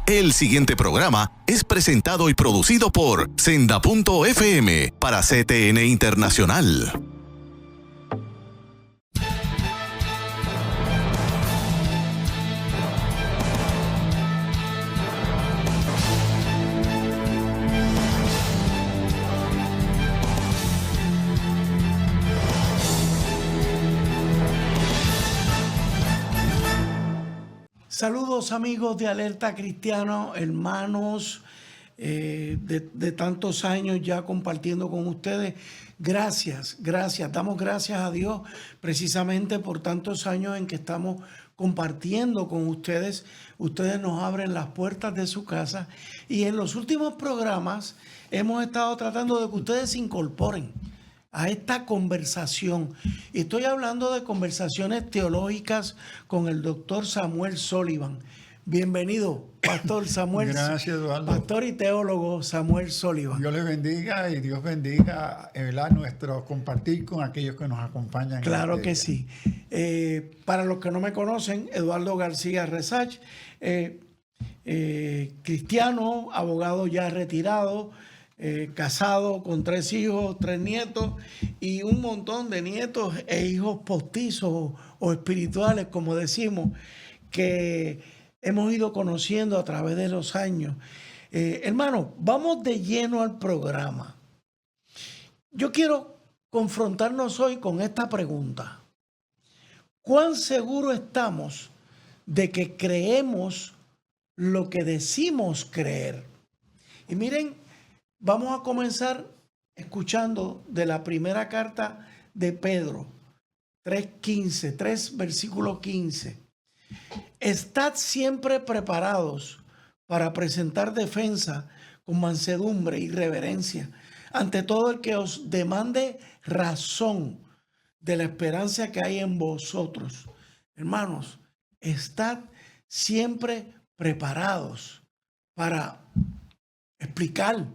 El siguiente programa es presentado y producido por Senda.fm para CTN Internacional. Saludos amigos de Alerta Cristiano, hermanos de tantos años ya compartiendo con ustedes. Gracias, damos gracias a Dios precisamente por tantos años en que estamos compartiendo con ustedes. Ustedes nos abren las puertas de su casa y en los últimos programas hemos estado tratando de que ustedes se incorporen a esta conversación. Y estoy hablando de conversaciones teológicas con el doctor Samuel Sullivan. Bienvenido, Pastor Samuel. Gracias, Eduardo. Pastor y teólogo Samuel Sullivan. Dios les bendiga y Dios bendiga, ¿verdad?, nuestro compartir con aquellos que nos acompañan. Claro que sí. Para los que no me conocen, Eduardo García Resach, cristiano, abogado ya retirado, casado con 3 hijos, 3 nietos y un montón de nietos e hijos postizos o espirituales, como decimos, que hemos ido conociendo a través de los años. Hermano, vamos de lleno al programa. Yo quiero confrontarnos hoy con esta pregunta. ¿Cuán seguro estamos de que creemos lo que decimos creer? Y miren, vamos a comenzar escuchando de la primera carta de Pedro, 3:15, 3 versículo 15. Estad siempre preparados para presentar defensa con mansedumbre y reverencia ante todo el que os demande razón de la esperanza que hay en vosotros. Hermanos, estad siempre preparados para explicar,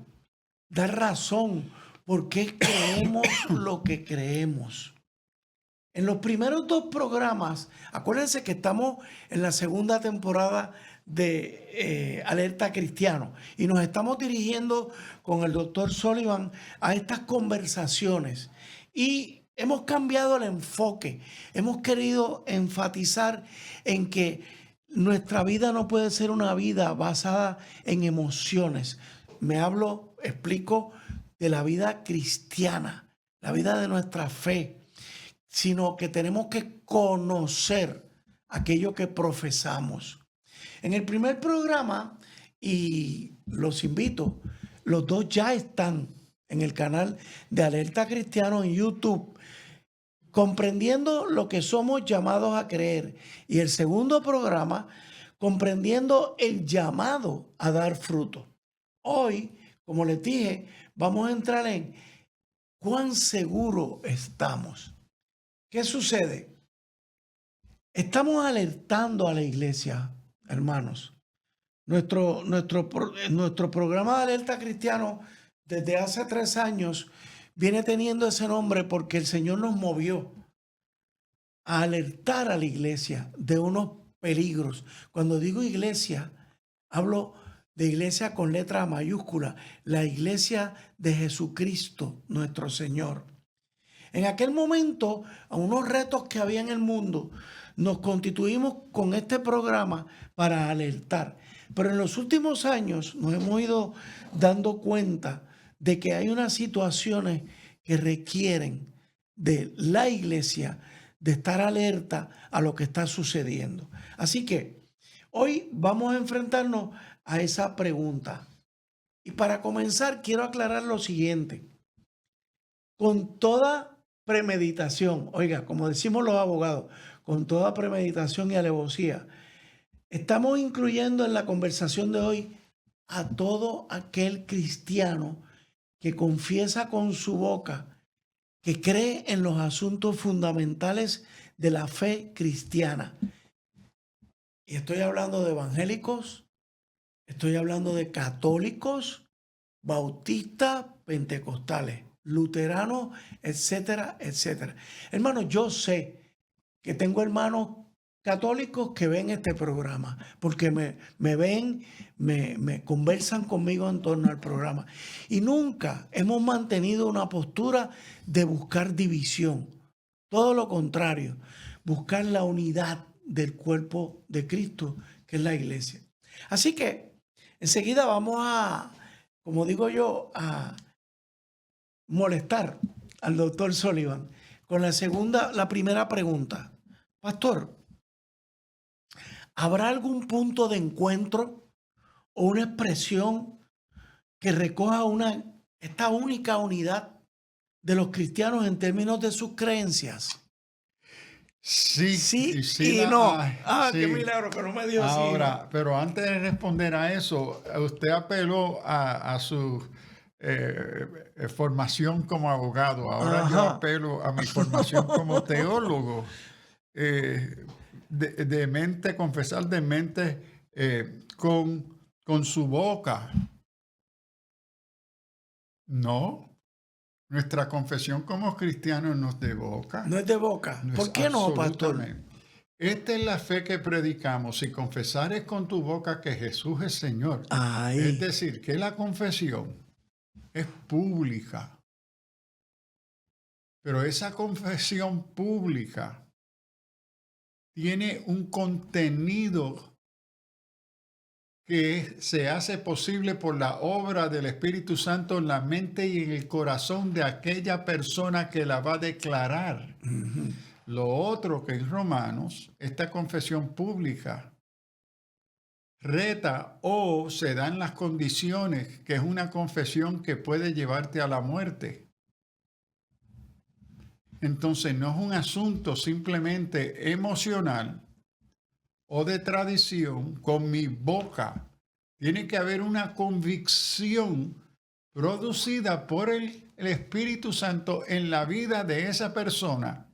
dar razón por qué creemos lo que creemos. En los primeros 2 programas, acuérdense que estamos en la segunda temporada de Alerta Cristiano y nos estamos dirigiendo con el doctor Sullivan a estas conversaciones y hemos cambiado el enfoque. Hemos querido enfatizar en que nuestra vida no puede ser una vida basada en emociones. Explico de la vida cristiana, la vida de nuestra fe, sino que tenemos que conocer aquello que profesamos. En el primer programa, y los invito, los 2 ya están en el canal de Alerta Cristiano en YouTube, comprendiendo lo que somos llamados a creer. Y el segundo programa, comprendiendo el llamado a dar fruto. Hoy, como les dije, vamos a entrar en cuán seguro estamos. ¿Qué sucede? Estamos alertando a la iglesia, hermanos. Nuestro programa de Alerta Cristiano desde hace 3 años viene teniendo ese nombre porque el Señor nos movió a alertar a la iglesia de unos peligros. Cuando digo iglesia, hablo de iglesia con letra mayúscula, la iglesia de Jesucristo, nuestro Señor. En aquel momento, a unos retos que había en el mundo, nos constituimos con este programa para alertar. Pero en los últimos años nos hemos ido dando cuenta de que hay unas situaciones que requieren de la iglesia de estar alerta a lo que está sucediendo. Así que hoy vamos a enfrentarnos a esa pregunta. Y para comenzar, quiero aclarar lo siguiente. Con toda premeditación, oiga, como decimos los abogados, con toda premeditación y alevosía, estamos incluyendo en la conversación de hoy a todo aquel cristiano que confiesa con su boca que cree en los asuntos fundamentales de la fe cristiana. Y estoy hablando de evangélicos, estoy hablando de católicos, bautistas, pentecostales, luteranos, etcétera, etcétera. Hermanos, yo sé que tengo hermanos católicos que ven este programa, porque me ven, me conversan conmigo en torno al programa. Y nunca hemos mantenido una postura de buscar división. Todo lo contrario, buscar la unidad del cuerpo de Cristo, que es la iglesia. Así que enseguida vamos a, como digo yo, a molestar al doctor Sullivan con la primera pregunta. Pastor, ¿habrá algún punto de encuentro o una expresión que recoja esta única unidad de los cristianos en términos de sus creencias? Sí y no. Sí. Qué milagro que no me dio así. Ahora, pero antes de responder a eso, usted apeló a su formación como abogado. Ahora yo apelo a mi formación como teólogo. De mente, confesar de mente con su boca. No. Nuestra confesión como cristianos no es de boca. No es de boca. ¿Por qué no, pastor? Esta es la fe que predicamos. Si confesares con tu boca que Jesús es Señor. Ay. Es decir, que la confesión es pública. Pero esa confesión pública tiene un contenido que se hace posible por la obra del Espíritu Santo en la mente y en el corazón de aquella persona que la va a declarar. Uh-huh. Lo otro que en Romanos, esta confesión pública reta o se dan las condiciones, que es una confesión que puede llevarte a la muerte. Entonces no es un asunto simplemente emocional o de tradición con mi boca. Tiene que haber una convicción producida por el Espíritu Santo en la vida de esa persona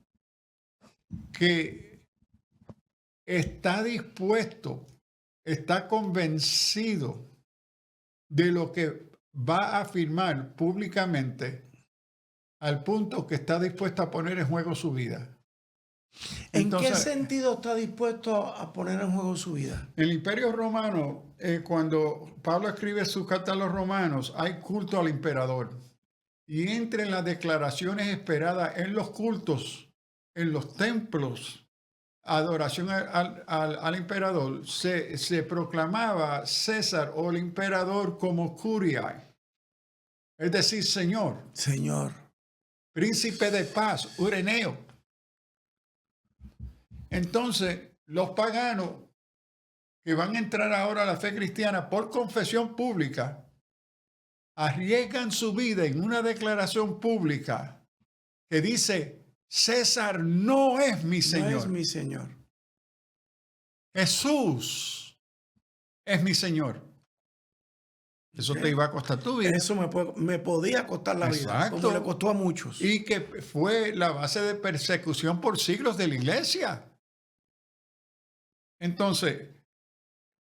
que está dispuesto, está convencido de lo que va a afirmar públicamente al punto que está dispuesto a poner en juego su vida. Entonces, ¿en qué sentido está dispuesto a poner en juego su vida? En el Imperio Romano, cuando Pablo escribe su carta a los romanos, hay culto al emperador. Y entre las declaraciones esperadas en los cultos, en los templos, adoración al emperador, se proclamaba César o el emperador como Curiae. Es decir, Señor. Señor. Príncipe de paz, Ureneo. Entonces, los paganos que van a entrar ahora a la fe cristiana por confesión pública, arriesgan su vida en una declaración pública que dice, César no es mi Señor. No es mi Señor. Jesús es mi Señor. Eso te iba a costar tu vida. Eso me podía costar la vida, como le costó a muchos. Y que fue la base de persecución por siglos de la iglesia. Entonces,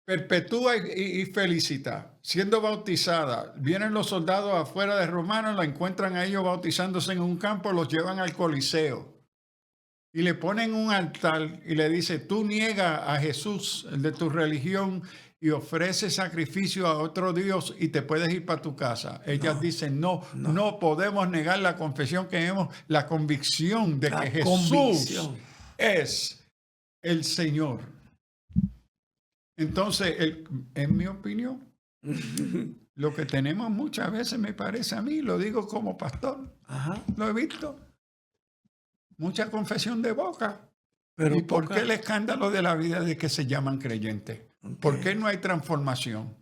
perpetúa y felicita. Siendo bautizada, vienen los soldados afuera de Romanos, la encuentran a ellos bautizándose en un campo, los llevan al Coliseo. Y le ponen un altar y le dice, tú niega a Jesús, el de tu religión, y ofreces sacrificio a otro Dios y te puedes ir para tu casa. Ellas dicen, no podemos negar la confesión que hemos, la convicción de que Jesús es el Señor. Entonces, en mi opinión, lo que tenemos muchas veces, me parece a mí, lo digo como pastor, lo he visto, mucha confesión de boca. Pero ¿y por qué el escándalo de la vida de que se llaman creyentes? Okay. ¿Por qué no hay transformación?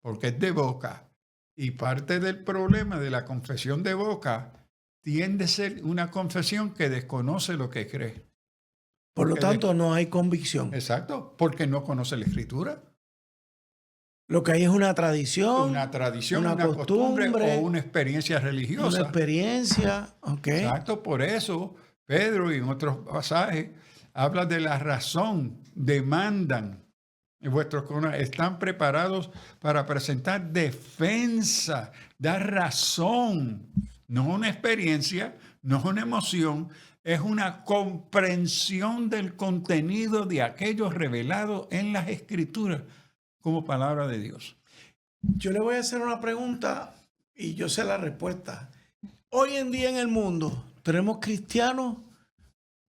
Porque es de boca. Y parte del problema de la confesión de boca tiende a ser una confesión que desconoce lo que cree. Por lo tanto, no hay convicción. Exacto, porque no conoce la Escritura. Lo que hay es una tradición, una costumbre o una experiencia religiosa. Una experiencia, ok. Exacto, por eso Pedro y en otros pasajes habla de la razón, demandan. Vuestros corazones están preparados para presentar defensa, dar razón. No una experiencia, no una emoción, Es una comprensión del contenido de aquello revelado en las Escrituras como palabra de Dios. Yo le voy a hacer una pregunta y yo sé la respuesta. Hoy en día en el mundo tenemos cristianos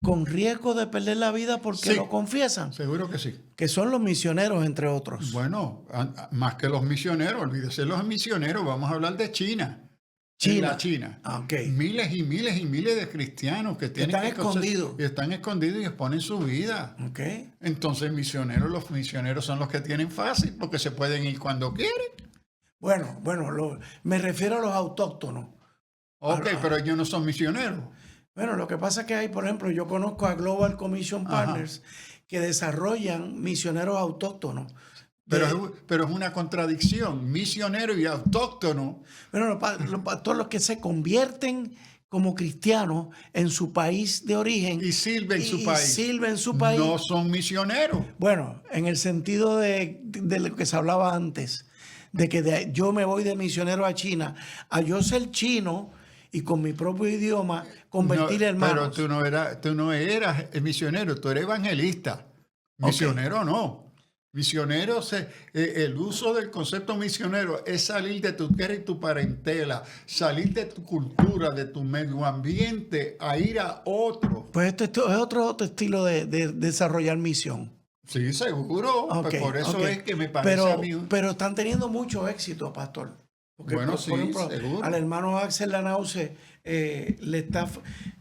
con riesgo de perder la vida porque Sí. lo confiesan, Seguro que sí. que son los misioneros, entre otros. Bueno, más que los misioneros, olvídese los misioneros, vamos a hablar de China. China. En la China. Ah, ok. Miles y miles y miles de cristianos que tienen están escondidos. Y están escondidos y exponen su vida. Ok. Entonces los misioneros son los que tienen fácil porque se pueden ir cuando quieren. Bueno, me refiero a los autóctonos. Ok, pero ellos no son misioneros. Bueno, lo que pasa es que hay, por ejemplo, yo conozco a Global Commission Partners que desarrollan misioneros autóctonos. Pero es una contradicción, misionero y autóctono. Bueno, todos los que se convierten como cristianos en su país de origen Y sirven su país. No son misioneros. Bueno, en el sentido de lo que se hablaba antes, de que yo me voy de misionero a China, a yo ser chino y con mi propio idioma convertir hermanos. Pero tú no eras misionero, tú eres evangelista. Misionero no. Misionero, el uso del concepto misionero es salir de tu tierra y tu parentela, salir de tu cultura, de tu medio ambiente, a ir a otro. Pues esto es otro estilo de desarrollar misión. Sí, seguro. Okay, pues por eso es que me parece a mí. Pero están teniendo mucho éxito, pastor. Porque, Bueno, por ejemplo, seguro. al hermano Axel Lanause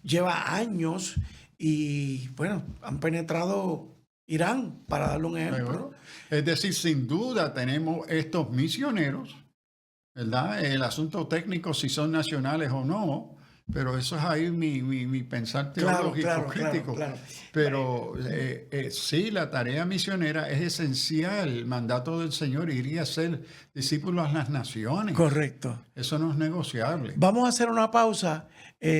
lleva años y, bueno, han penetrado Irán, para darle un ejemplo. Seguro. Es decir, sin duda tenemos estos misioneros, ¿verdad? El asunto técnico, si son nacionales o no, pero eso es ahí mi pensar teológico crítico. Claro. Pero sí, la tarea misionera es esencial. El mandato del Señor iría a ser discípulos a las naciones. Correcto. Eso no es negociable. Vamos a hacer una pausa.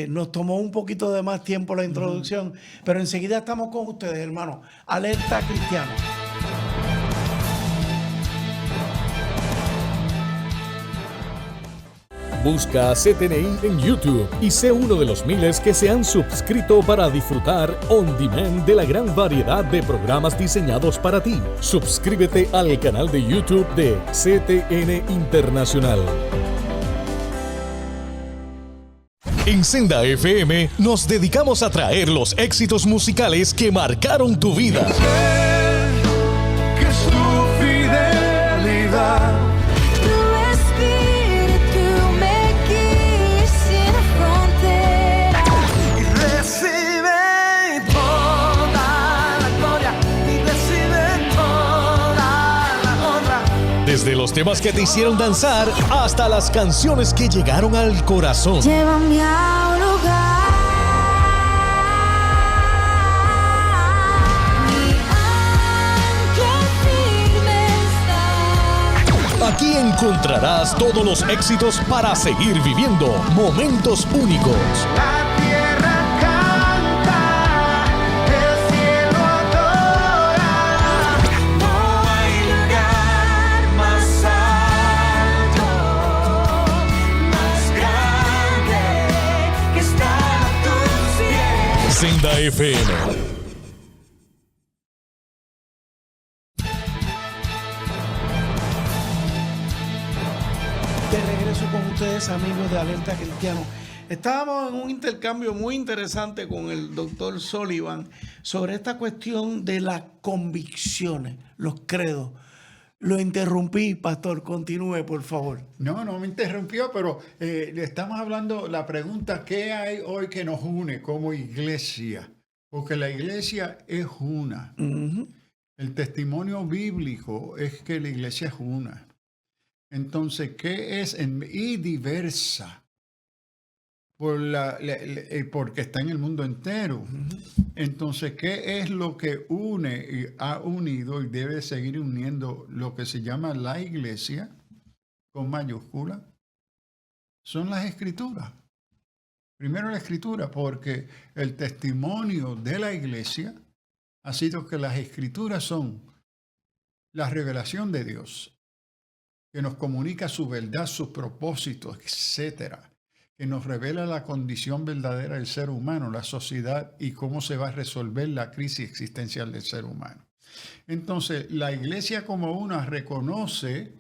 Nos tomó un poquito de más tiempo la introducción, pero enseguida estamos con ustedes, hermanos. Alerta Cristiano. Busca a CTNI en YouTube y sé uno de los miles que se han suscrito para disfrutar on demand de la gran variedad de programas diseñados para ti. Suscríbete al canal de YouTube de CTN Internacional. En Senda FM nos dedicamos a traer los éxitos musicales que marcaron tu vida. Que su fidelidad Desde los temas que te hicieron danzar hasta las canciones que llegaron al corazón. Llévame a un lugar. Mi ancla firme está. Aquí encontrarás todos los éxitos para seguir viviendo momentos únicos. La tierra canta, el cielo adora. No hay lugar más alto, más grande que estar a tus pies. Senda FM. De regreso con ustedes, amigos de Alerta Cristiano. Estábamos en un intercambio muy interesante con el doctor Sullivan sobre esta cuestión de las convicciones, los credos. Lo interrumpí, pastor. Continúe, por favor. No me interrumpió, pero le estamos hablando, la pregunta, ¿qué hay hoy que nos une como iglesia? Porque la iglesia es una. El testimonio bíblico es que la iglesia es una. Entonces, ¿qué es? Y diversa. Porque está en el mundo entero. Entonces, ¿qué es lo que une y ha unido y debe seguir uniendo lo que se llama la iglesia, con mayúscula? Son las escrituras. Primero la escritura, porque el testimonio de la iglesia ha sido que las escrituras son la revelación de Dios, que nos comunica su verdad, sus propósitos, etcétera, que nos revela la condición verdadera del ser humano, la sociedad y cómo se va a resolver la crisis existencial del ser humano. Entonces, la iglesia como una reconoce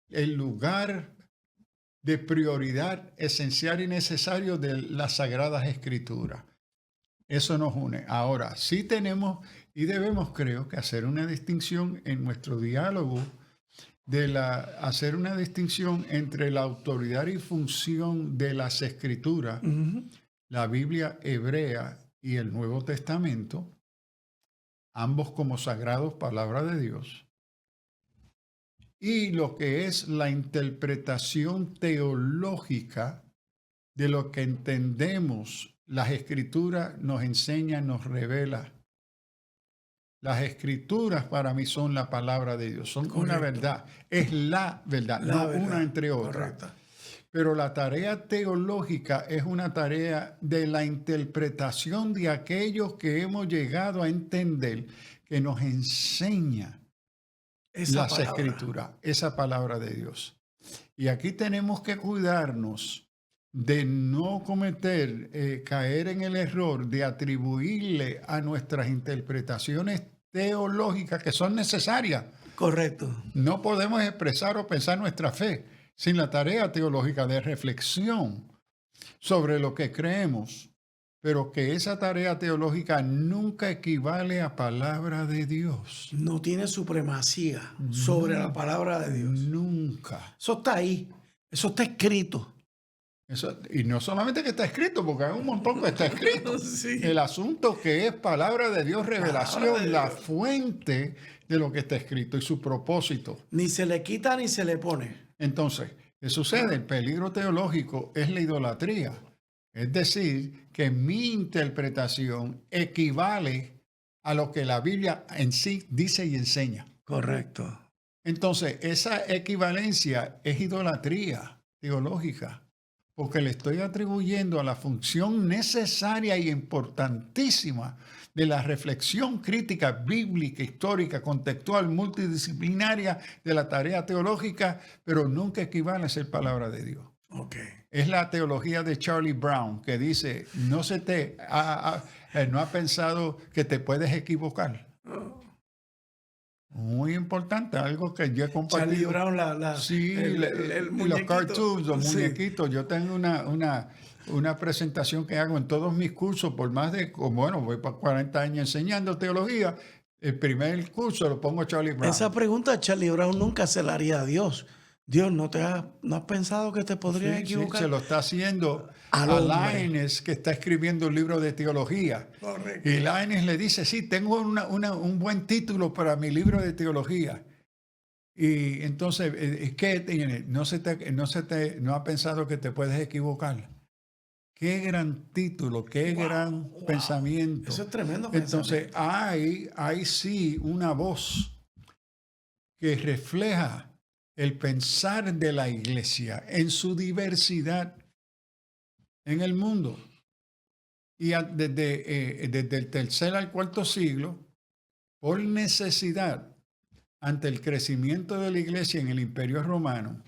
el lugar de prioridad esencial y necesario de las Sagradas Escrituras. Eso nos une. Ahora, sí tenemos y debemos, creo, que hacer una distinción en nuestro diálogo hacer una distinción entre la autoridad y función de las Escrituras, la Biblia hebrea y el Nuevo Testamento, ambos como sagrados palabra de Dios, y lo que es la interpretación teológica de lo que entendemos las Escrituras nos enseñan, nos revela. Las Escrituras para mí son la palabra de Dios, son una verdad, es la verdad, no una entre otras. Correcto. Pero la tarea teológica es una tarea de la interpretación de aquellos que hemos llegado a entender, que nos enseña las Escrituras, esa palabra de Dios. Y aquí tenemos que cuidarnos de no caer en el error de atribuirle a nuestras interpretaciones teológicas que son necesarias. Correcto. No podemos expresar o pensar nuestra fe sin la tarea teológica de reflexión sobre lo que creemos, pero que esa tarea teológica nunca equivale a palabra de Dios. No tiene supremacía sobre la palabra de Dios. Nunca. Eso está ahí. Eso está escrito. Eso, y no solamente que está escrito, porque hay un montón que está escrito. Sí. El asunto que es palabra de Dios, revelación, de la Dios. fuente de lo que está escrito y su propósito. Ni se le quita ni se le pone. Entonces, ¿qué sucede? El peligro teológico es la idolatría. Es decir, que mi interpretación equivale a lo que la Biblia en sí dice y enseña. Correcto. Entonces, esa equivalencia es idolatría teológica, porque le estoy atribuyendo a la función necesaria y importantísima de la reflexión crítica, bíblica, histórica, contextual, multidisciplinaria de la tarea teológica, pero nunca equivale a ser palabra de Dios. Ok. Es la teología de Charlie Brown, que dice, no ha pensado que te puedes equivocar. Muy importante, algo que yo he compartido. Charlie Brown, Sí, el los muñequito. cartoons, los Sí. muñequitos. Yo tengo una presentación que hago en todos mis cursos por más de, bueno, voy para 40 años enseñando teología. El primer curso lo pongo Charlie Brown. Esa pregunta Charlie Brown nunca se la haría a Dios. Dios, ¿no has pensado que te podrías Sí, equivocar? se lo está haciendo Al a hombre. Lainez, que está escribiendo un libro de teología. Correcto. Y Lainez le dice, sí, tengo un buen título para mi libro de teología. Y entonces, ¿qué tiene? ¿No ha pensado que te puedes equivocar? Qué gran título, qué gran pensamiento. Eso es tremendo Entonces, hay sí una voz que refleja el pensar de la iglesia en su diversidad en el mundo. Y desde el tercer al cuarto siglo, por necesidad, ante el crecimiento de la iglesia en el Imperio Romano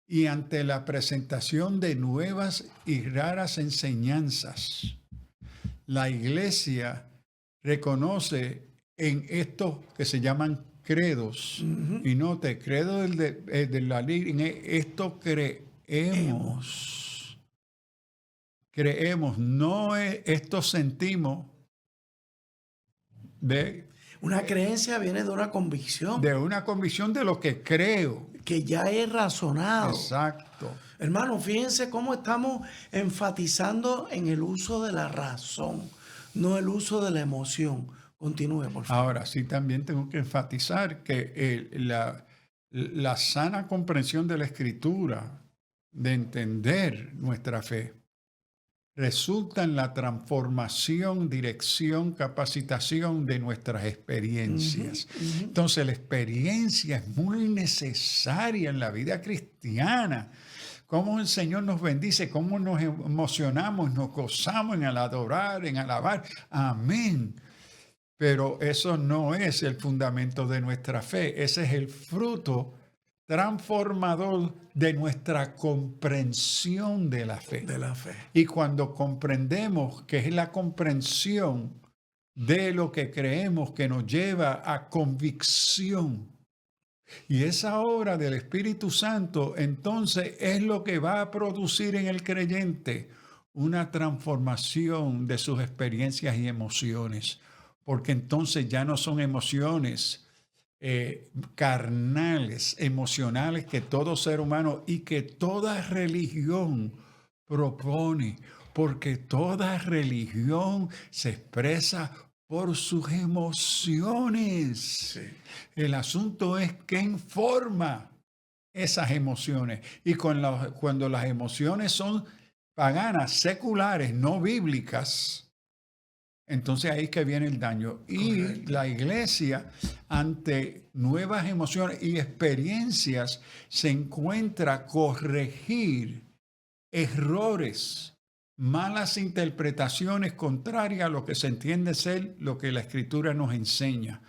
y ante la presentación de nuevas y raras enseñanzas, la iglesia reconoce en estos que se llaman credos, y note, credo de la ley, en esto creemos, no es esto sentimos. Una creencia viene de una convicción De una convicción de lo que creo. que ya es razonado. Exacto. Hermano, fíjense cómo estamos enfatizando en el uso de la razón, no el uso de la emoción. Continúe, por favor. Ahora, sí también tengo que enfatizar que la sana comprensión de la Escritura, de entender nuestra fe, resulta en la transformación, dirección, capacitación de nuestras experiencias. Entonces, la experiencia es muy necesaria en la vida cristiana. Cómo el Señor nos bendice, cómo nos emocionamos, nos gozamos en el adorar, en alabar. Amén. Pero eso no es el fundamento de nuestra fe. Ese es el fruto transformador de nuestra comprensión de la fe. De la fe. Y cuando comprendemos que es la comprensión de lo que creemos que nos lleva a convicción. Y esa obra del Espíritu Santo entonces es lo que va a producir en el creyente una transformación de sus experiencias y emociones. Porque entonces ya no son emociones carnales, emocionales que todo ser humano y que toda religión propone, porque toda religión se expresa por sus emociones. Sí. El asunto es quién forma esas emociones. Y cuando las emociones son paganas, seculares, no bíblicas, entonces ahí es que viene el daño. Y Correcto. la iglesia, ante nuevas emociones y experiencias, se encuentra a corregir errores, malas interpretaciones contrarias a lo que se entiende ser lo que la Escritura nos enseña.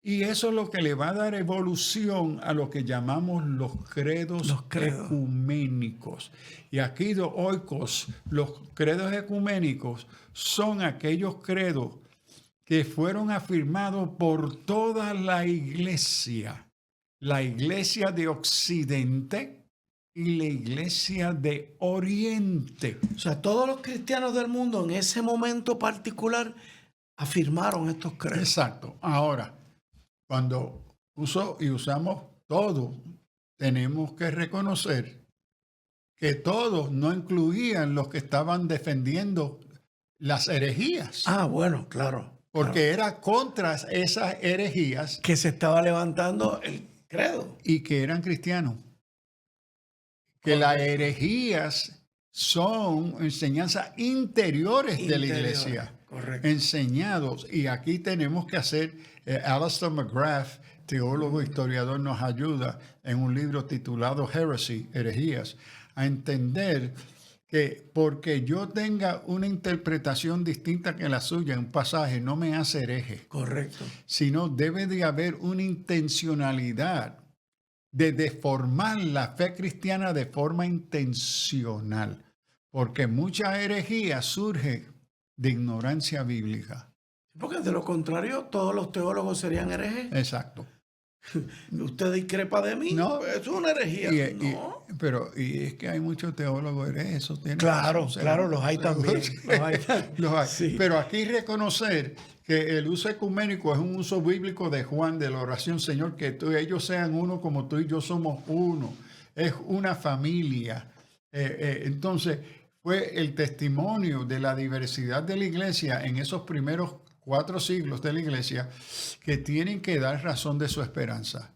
Y eso es lo que le va a dar evolución a lo que llamamos los credos ecuménicos. Y aquí, oikos, los credos ecuménicos son aquellos credos que fueron afirmados por toda la iglesia de Occidente y la iglesia de Oriente. O sea, todos los cristianos del mundo en ese momento particular afirmaron estos credos. Exacto. Ahora, cuando usamos todo, tenemos que reconocer que todos no incluían los que estaban defendiendo las herejías. Ah, bueno, claro. Porque era contra esas herejías Que se estaba levantando el credo. y que eran cristianos. Que las herejías son enseñanzas interiores de la iglesia. Correcto. Enseñados. Y aquí tenemos que hacer, Alistair McGrath, teólogo historiador, nos ayuda en un libro titulado Heresy, Herejías, a entender que porque yo tenga una interpretación distinta que la suya en un pasaje no me hace hereje, Correcto. sino debe de haber una intencionalidad de deformar la fe cristiana de forma intencional, porque mucha herejía surge de ignorancia bíblica. Porque de lo contrario, todos los teólogos serían herejes. Exacto. ¿Usted discrepa de mí? No. Pues es una herejía. No. Pero es que hay muchos teólogos herejes. Eso tiene Claro, razón, claro, los hay también. Los hay. Los hay. Sí. Pero aquí reconocer que el uso ecuménico es un uso bíblico de Juan, de la oración, Señor, que ellos sean uno como tú y yo somos uno. Es una familia. Entonces, fue el testimonio de la diversidad de la iglesia en esos primeros 4 siglos de la iglesia que tienen que dar razón de su esperanza.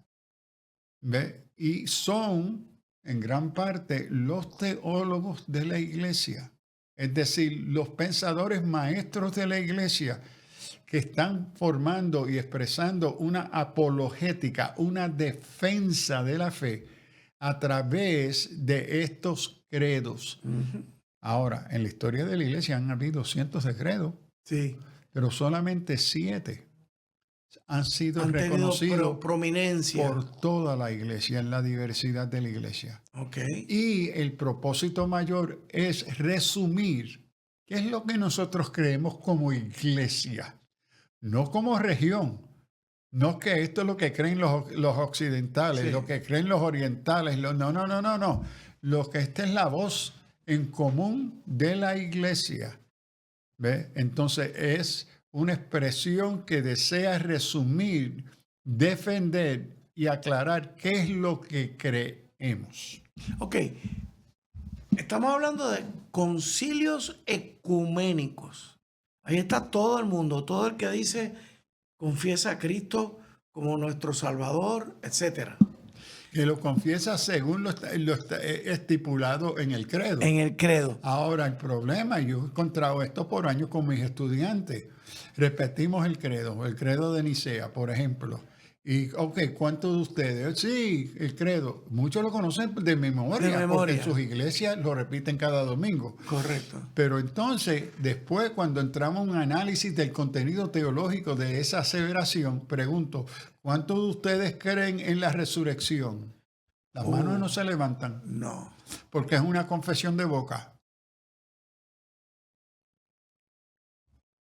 ¿Ve? Y son, en gran parte, los teólogos de la iglesia. Es decir, los pensadores maestros de la iglesia que están formando y expresando una apologética, una defensa de la fe a través de estos credos. Ahora, en la historia de la iglesia han habido cientos de credos, Sí. pero solamente 7 han sido Han tenido reconocidos prominencia. por toda la iglesia, en la diversidad de la iglesia. Ok. Y el propósito mayor es resumir qué es lo que nosotros creemos como iglesia, no como región. No que esto es lo que creen los occidentales, Sí. lo que creen los orientales. No. Lo que esta es la voz en común de la iglesia. ¿Ve? Entonces es una expresión que desea resumir, defender y aclarar qué es lo que creemos. Ok. Estamos hablando de concilios ecuménicos. Ahí está todo el mundo, todo el que dice confiesa a Cristo como nuestro Salvador, etcétera. Que lo confiesa según lo estipulado en el credo. En el credo. Ahora, el problema, yo he encontrado esto por años con mis estudiantes. Repetimos el credo de Nicea, por ejemplo. Y, ok, ¿cuántos de ustedes? Sí, el credo. Muchos lo conocen de memoria, De memoria. porque en sus iglesias lo repiten cada domingo. Correcto. Pero entonces, después, cuando entramos en un análisis del contenido teológico de esa aseveración, pregunto, ¿cuántos de ustedes creen en la resurrección? Las manos no se levantan No. porque es una confesión de boca.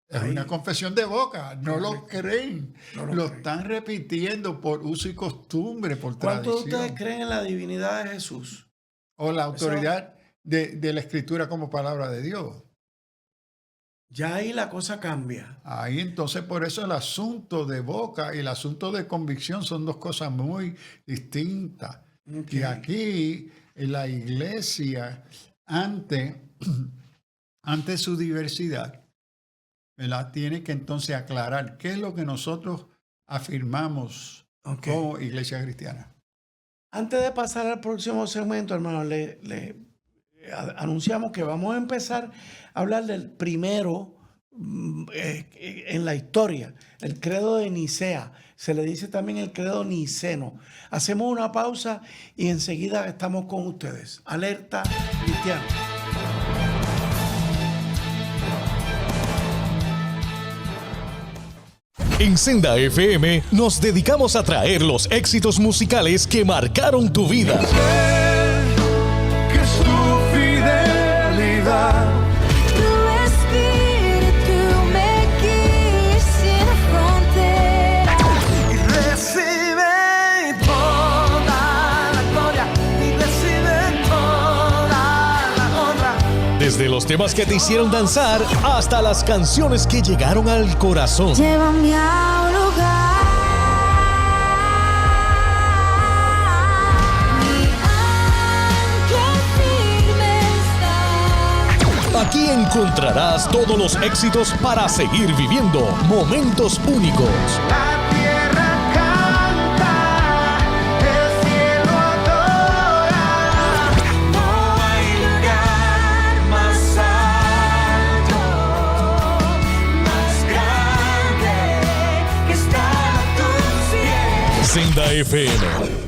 Es Ahí. una confesión de boca, no lo creen. No lo lo creen. están repitiendo por uso y costumbre, por ¿Cuántos de tradición. ustedes creen en la divinidad de Jesús? O la autoridad de la escritura como palabra de Dios. Ya ahí la cosa cambia. Ahí entonces por eso el asunto de boca y el asunto de convicción son dos cosas muy distintas. Ok. Y aquí en la iglesia, ante su diversidad, ¿verdad? Tiene que entonces aclarar qué es lo que nosotros afirmamos Ok. como iglesia cristiana. Antes de pasar al próximo segmento, hermano, le anunciamos que vamos a empezar a hablar del primero en la historia, el credo de Nicea. Se le dice también el credo niceno. Hacemos una pausa y enseguida estamos con ustedes. Alerta cristiana. En Senda FM nos dedicamos a traer los éxitos musicales que marcaron tu vida. Que su fidelidad Tu espíritu me guíe sin fronteras. y recibe toda la gloria y recibe toda la honra. Desde los temas que te hicieron danzar hasta las canciones que llegaron al corazón. Llévame a un lugar. Mi ancla firme está. Aquí encontrarás todos los éxitos para seguir viviendo momentos únicos. La tierra canta, el cielo adora. No hay lugar más alto, más grande que estar a tus pies. Senda FM.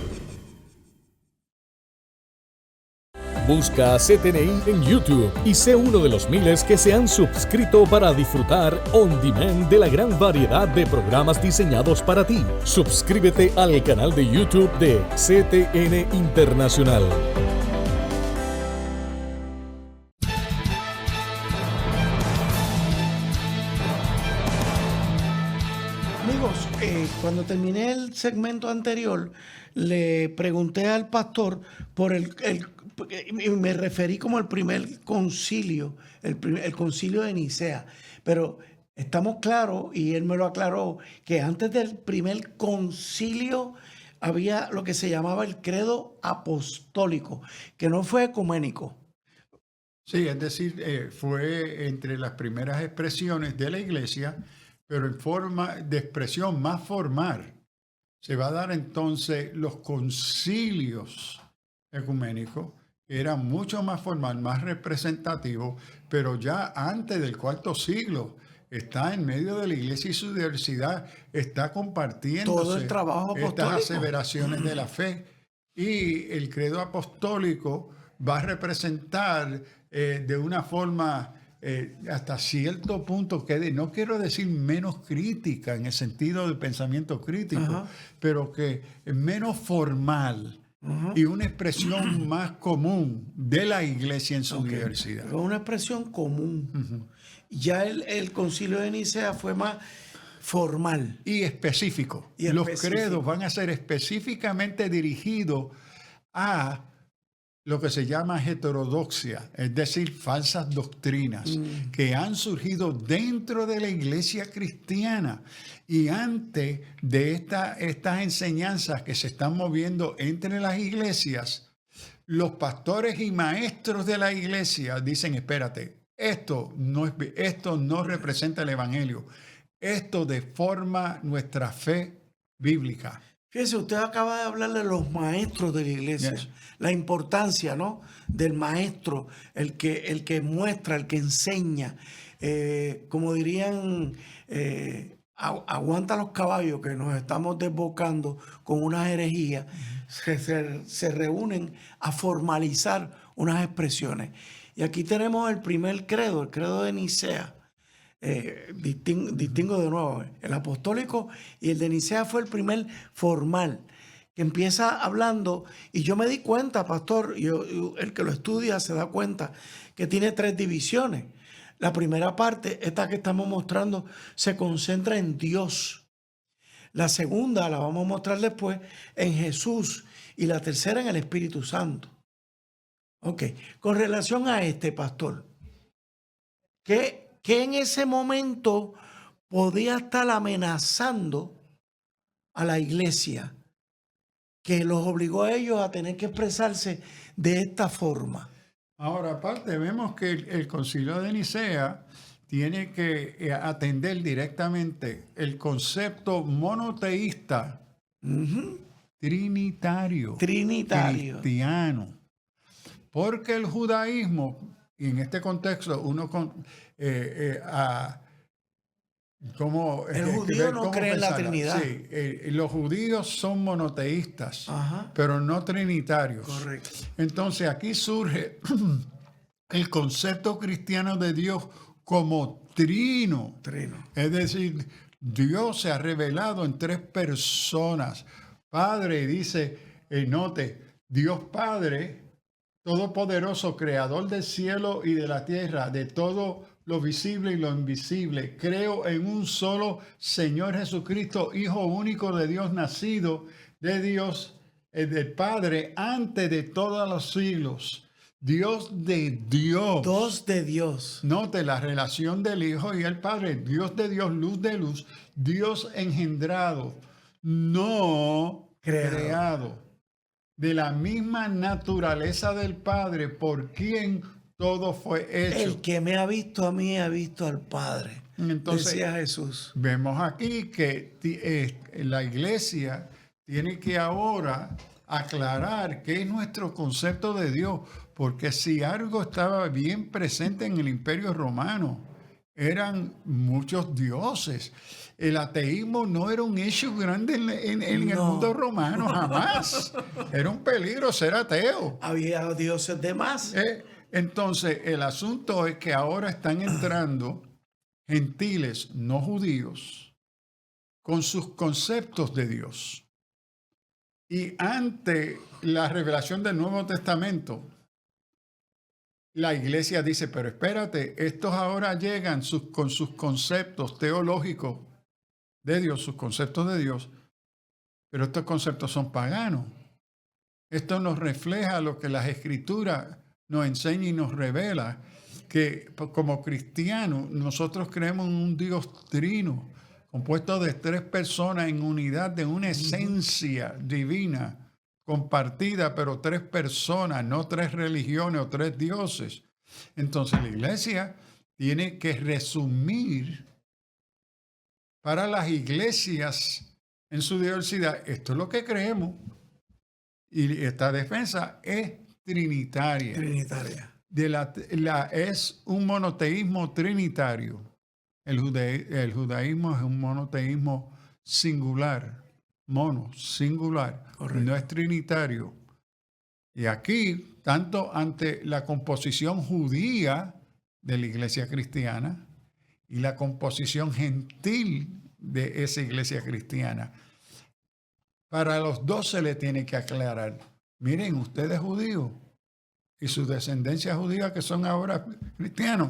Busca CTNI en YouTube y sé uno de los miles que se han suscrito para disfrutar on demand de la gran variedad de programas diseñados para ti. Suscríbete al canal de YouTube de CTN Internacional. Amigos, cuando terminé el segmento anterior, le pregunté al pastor por y me referí como el primer concilio, el concilio de Nicea. Pero estamos claros, y él me lo aclaró, que antes del primer concilio había lo que se llamaba el credo apostólico, que no fue ecuménico. Sí, es decir, fue entre las primeras expresiones de la iglesia, pero en forma de expresión más formal. Se va a dar entonces los concilios ecuménicos, que eran mucho más formal, más representativo, pero ya antes del IV siglo está en medio de la iglesia y su diversidad, está compartiendo Todo el trabajo estas apostólico. aseveraciones de la fe. Y el credo apostólico va a representar de una forma hasta cierto punto, que no quiero decir menos crítica en el sentido del pensamiento crítico, Ajá. pero que es menos formal y una expresión más común de la iglesia en su diversidad. Fue una expresión común. Ya el concilio de Nicea fue más formal. Y específico. Y Los específico. credos van a ser específicamente dirigidos a lo que se llama heterodoxia, es decir, falsas doctrinas que han surgido dentro de la iglesia cristiana. Y antes de estas enseñanzas que se están moviendo entre las iglesias, los pastores y maestros de la iglesia dicen, espérate, esto no representa el evangelio, esto deforma nuestra fe bíblica. Fíjese, usted acaba de hablar de los maestros de la iglesia, Yes. la importancia, ¿no?, del maestro, el que muestra, el que enseña. Como dirían, aguanta los caballos, que nos estamos desbocando con unas herejías, se reúnen a formalizar unas expresiones. Y aquí tenemos el primer credo, el credo de Nicea. Distingo de nuevo, el apostólico y el de Nicea fue el primer formal, que empieza hablando, y yo me di cuenta, pastor, el que lo estudia se da cuenta que tiene 3 divisiones. La primera parte, esta que estamos mostrando, se concentra en Dios. La segunda la vamos a mostrar después en Jesús, y la tercera en el Espíritu Santo. Ok, con relación a este, pastor, ¿qué en ese momento podía estar amenazando a la iglesia, que los obligó a ellos a tener que expresarse de esta forma? Ahora, aparte, vemos que el Concilio de Nicea tiene que atender directamente el concepto monoteísta, trinitario, cristiano. Porque el judaísmo, y en este contexto, uno el judío no cree en la Trinidad. Sí, los judíos son monoteístas, pero no trinitarios. Correcto. Entonces aquí surge el concepto cristiano de Dios como trino. Es decir, Dios se ha revelado en 3 personas. Padre, dice, note, Dios Padre, todopoderoso, creador del cielo y de la tierra, de todo lo visible y lo invisible. Creo en un solo Señor Jesucristo, Hijo único de Dios, nacido de Dios, del Padre, antes de todos los siglos. Dios de Dios. Dos de Dios. Note la relación del Hijo y el Padre. Dios de Dios, luz de luz. Dios engendrado, no creado. De la misma naturaleza del Padre, por quien todo fue hecho. El que me ha visto a mí ha visto al Padre. Entonces, decía Jesús. Vemos aquí que la iglesia tiene que ahora aclarar qué es nuestro concepto de Dios, porque si algo estaba bien presente en el Imperio Romano, eran muchos dioses. El ateísmo no era un issue grande en el mundo romano, jamás. Era un peligro ser ateo. Había dioses de más. Entonces, el asunto es que ahora están entrando gentiles no judíos con sus conceptos de Dios. Y ante la revelación del Nuevo Testamento, la iglesia dice, pero espérate, estos ahora llegan con sus conceptos teológicos de Dios, sus conceptos de Dios, pero estos conceptos son paganos. Esto nos refleja lo que las Escrituras nos enseña y nos revela, que como cristianos nosotros creemos en un Dios trino, compuesto de 3 personas en unidad de una esencia divina, compartida, pero 3 personas, no 3 religiones o 3 dioses. Entonces la iglesia tiene que resumir para las iglesias en su diversidad, esto es lo que creemos, y esta defensa es trinitaria. Es un monoteísmo trinitario. El judaísmo es un monoteísmo singular, singular, no es trinitario. Y aquí, tanto ante la composición judía de la iglesia cristiana y la composición gentil de esa iglesia cristiana, para los dos se le tiene que aclarar, miren, ustedes judíos y su descendencia judía que son ahora cristianos,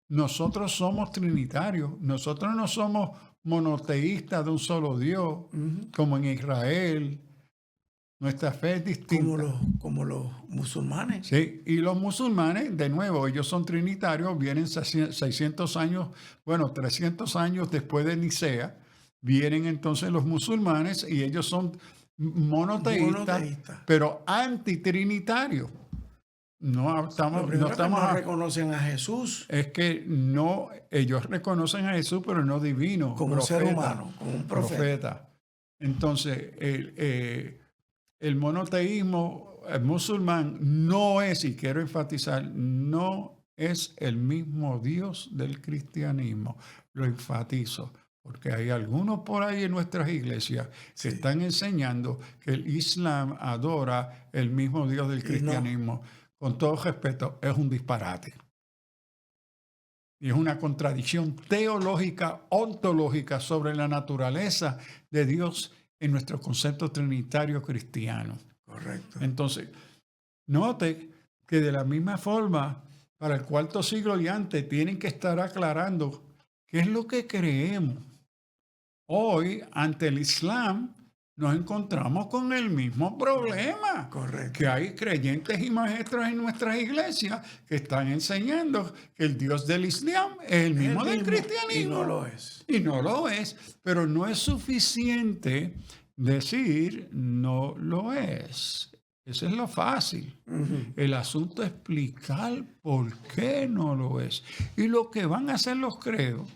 nosotros somos trinitarios, nosotros no somos monoteístas de un solo Dios, como en Israel. Nuestra fe es distinta. Como los musulmanes. Sí, y los musulmanes, de nuevo, ellos son trinitarios, vienen 600 años, 300 años después de Nicea, vienen entonces los musulmanes y ellos son monoteístas, pero antitrinitarios. No reconocen a Jesús. Es que no, ellos reconocen a Jesús, pero no divino. Como un ser humano, como un profeta. Entonces, el monoteísmo musulmán no es, y quiero enfatizar, no es el mismo Dios del cristianismo. Lo enfatizo, porque hay algunos por ahí en nuestras iglesias que están enseñando que el Islam adora el mismo Dios del cristianismo. Con todo respeto, es un disparate. Y es una contradicción teológica, ontológica sobre la naturaleza de Dios en nuestro concepto trinitario cristiano. Correcto. Entonces, note que de la misma forma, para el cuarto siglo y antes, tienen que estar aclarando qué es lo que creemos. Hoy, ante el Islam, nos encontramos con el mismo problema. Correcto. Que hay creyentes y maestros en nuestras iglesias que están enseñando que el Dios del Islam es el mismo del cristianismo. Y no lo es. Y no lo es, pero no es suficiente decir no lo es. Eso es lo fácil. El asunto es explicar por qué no lo es. Y lo que van a hacer los credos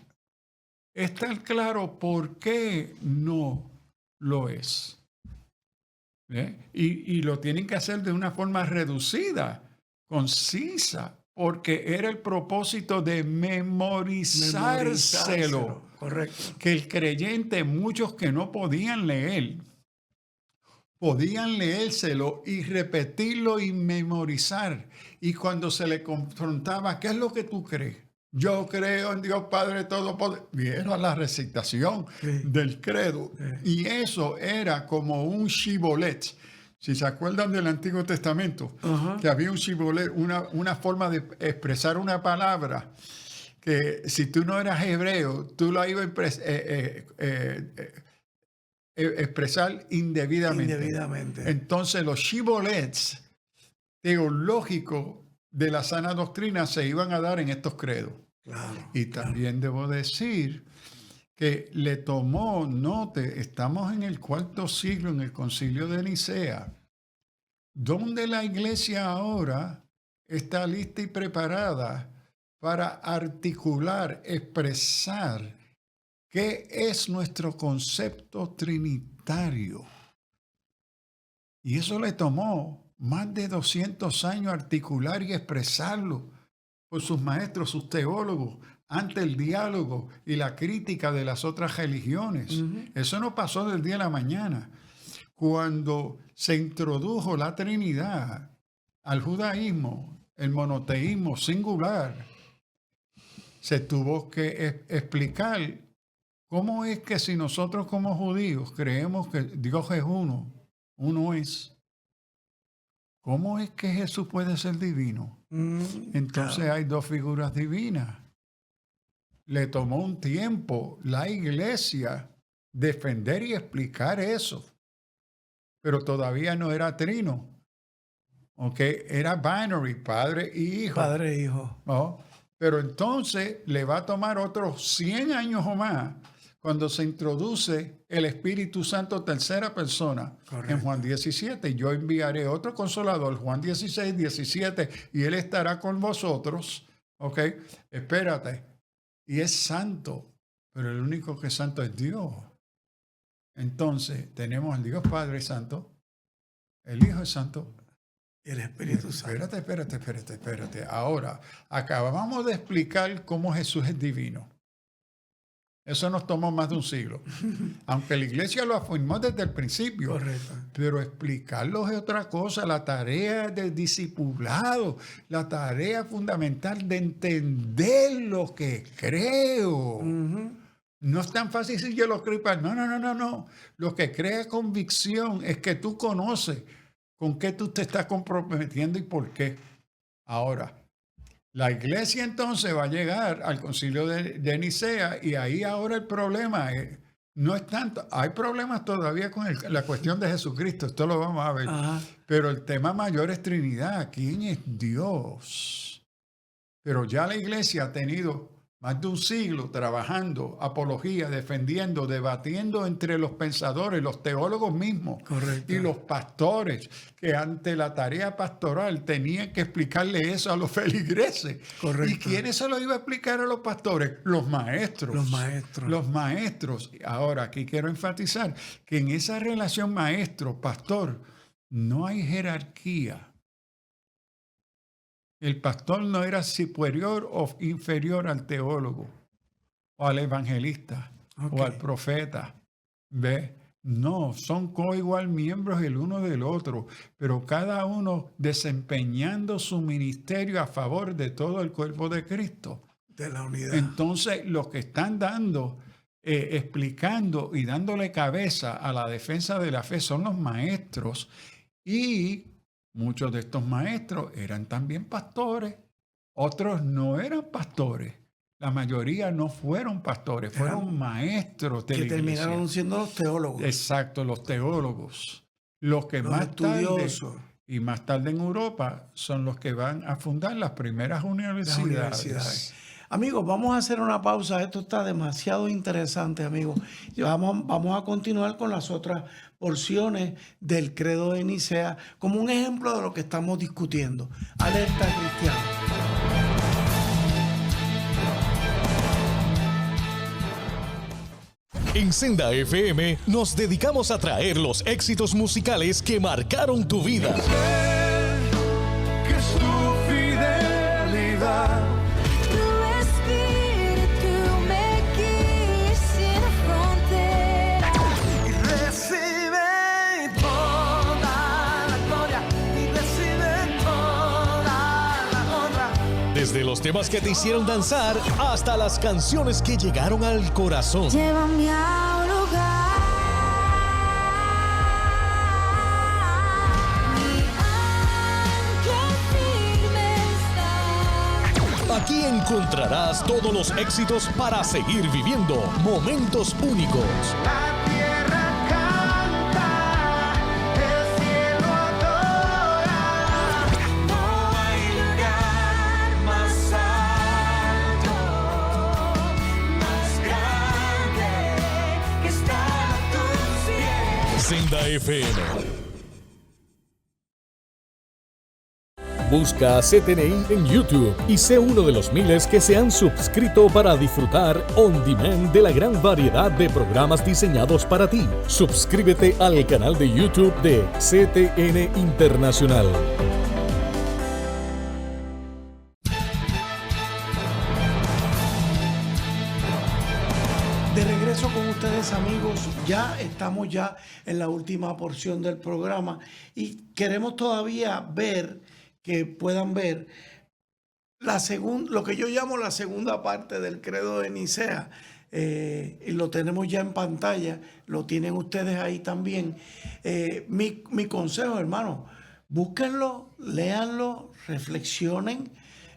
es estar claro por qué no lo es. ¿Ve? Y lo tienen que hacer de una forma reducida, concisa, porque era el propósito de memorizárselo. Correcto. Que el creyente, muchos que no podían leer, podían leérselo y repetirlo y memorizar. Y cuando se le confrontaba, ¿qué es lo que tú crees? Yo creo en Dios Padre Todopoderoso. Y era la recitación del credo. Y eso era como un shibolet. Si se acuerdan del Antiguo Testamento, que había un shibolet, una forma de expresar una palabra que si tú no eras hebreo, tú la ibas a expresar indebidamente. Entonces los shibolets teológicos de la sana doctrina se iban a dar en estos credos. Claro. Y también debo decir que le tomó, note, estamos en el cuarto siglo, en el concilio de Nicea, donde la iglesia ahora está lista y preparada para articular, expresar qué es nuestro concepto trinitario. Y eso le tomó más de 200 años articular y expresarlo por sus maestros, sus teólogos, ante el diálogo y la crítica de las otras religiones. Eso no pasó del día a la mañana. Cuando se introdujo la Trinidad al judaísmo, el monoteísmo singular, se tuvo que explicar cómo es que si nosotros como judíos creemos que Dios es uno es, ¿cómo es que Jesús puede ser divino? Entonces claro. hay dos figuras divinas. Le tomó un tiempo la iglesia defender y explicar eso, pero todavía no era trino. Era binary, padre y hijo. Padre e hijo. ¿No? Pero entonces le va a tomar otros 100 años o más cuando se introduce el Espíritu Santo tercera persona. Correcto. En Juan 17. Yo enviaré otro consolador, Juan 16, 17, y él estará con vosotros. ¿Ok? Espérate. Y es santo, pero el único que es santo es Dios. Entonces tenemos al Dios Padre Santo, el Hijo es santo, y el Espíritu Santo. Espérate. Ahora, acabamos de explicar cómo Jesús es divino. Eso nos tomó más de un siglo. Aunque la iglesia lo afirmó desde el principio. Correcto. Pero explicarlo es otra cosa. La tarea del discipulado, la tarea fundamental de entender lo que creo. No es tan fácil si yo lo creo. No. Lo que crea convicción es que tú conoces con qué tú te estás comprometiendo y por qué. Ahora, la iglesia entonces va a llegar al concilio de Nicea y ahí ahora el problema no es tanto. Hay problemas todavía con la cuestión de Jesucristo, esto lo vamos a ver. Pero el tema mayor es Trinidad. ¿Quién es Dios? Pero ya la iglesia ha tenido más de un siglo trabajando, apología, defendiendo, debatiendo entre los pensadores, los teólogos mismos. Correcto. Y los pastores, que ante la tarea pastoral tenían que explicarle eso a los feligreses. Correcto. ¿Y quiénes se lo iba a explicar a los pastores? Los maestros. Los maestros. Ahora, aquí quiero enfatizar que en esa relación maestro-pastor no hay jerarquía. El pastor no era superior o inferior al teólogo o al evangelista o al profeta. ¿Ve? No, son coigual miembros el uno del otro, pero cada uno desempeñando su ministerio a favor de todo el cuerpo de Cristo. De la unidad. Entonces, los que están dando explicando y dándole cabeza a la defensa de la fe son los maestros, y muchos de estos maestros eran también pastores, otros no eran pastores. La mayoría no fueron pastores, fueron maestros de que la iglesia. terminaron siendo los teólogos. Exacto, los teólogos. Los que Los más tarde, estudiosos. y más tarde en Europa, son los que van a fundar las primeras Las universidades. universidades. Amigos, vamos a hacer una pausa. Esto está demasiado interesante, amigos. Y vamos a continuar con las otras porciones del credo de Nicea como un ejemplo de lo que estamos discutiendo. Alerta cristiana. En Senda FM nos dedicamos a traer los éxitos musicales que marcaron tu vida. Que su fidelidad Tu espíritu me guía sin fronteras. y recibe toda la gloria y recibe toda la honra. Desde los temas que te hicieron danzar hasta las canciones que llegaron al corazón. Llévame a un lugar. Mi ancla firme está. Aquí encontrarás todos los éxitos para seguir viviendo momentos únicos. La tierra canta, el cielo adora. No hay lugar más alto, más grande que estar a tus pies. Senda FM. Busca CTNI en YouTube y sé uno de los miles que se han suscrito para disfrutar on demand de la gran variedad de programas diseñados para ti. Suscríbete al canal de YouTube de CTN Internacional. De regreso con ustedes, amigos. Estamos en la última porción del programa y queremos todavía ver, que puedan ver lo que yo llamo la segunda parte del credo de Nicea. Y lo tenemos ya en pantalla, lo tienen ustedes ahí también. Mi consejo, hermano, búsquenlo, léanlo, reflexionen.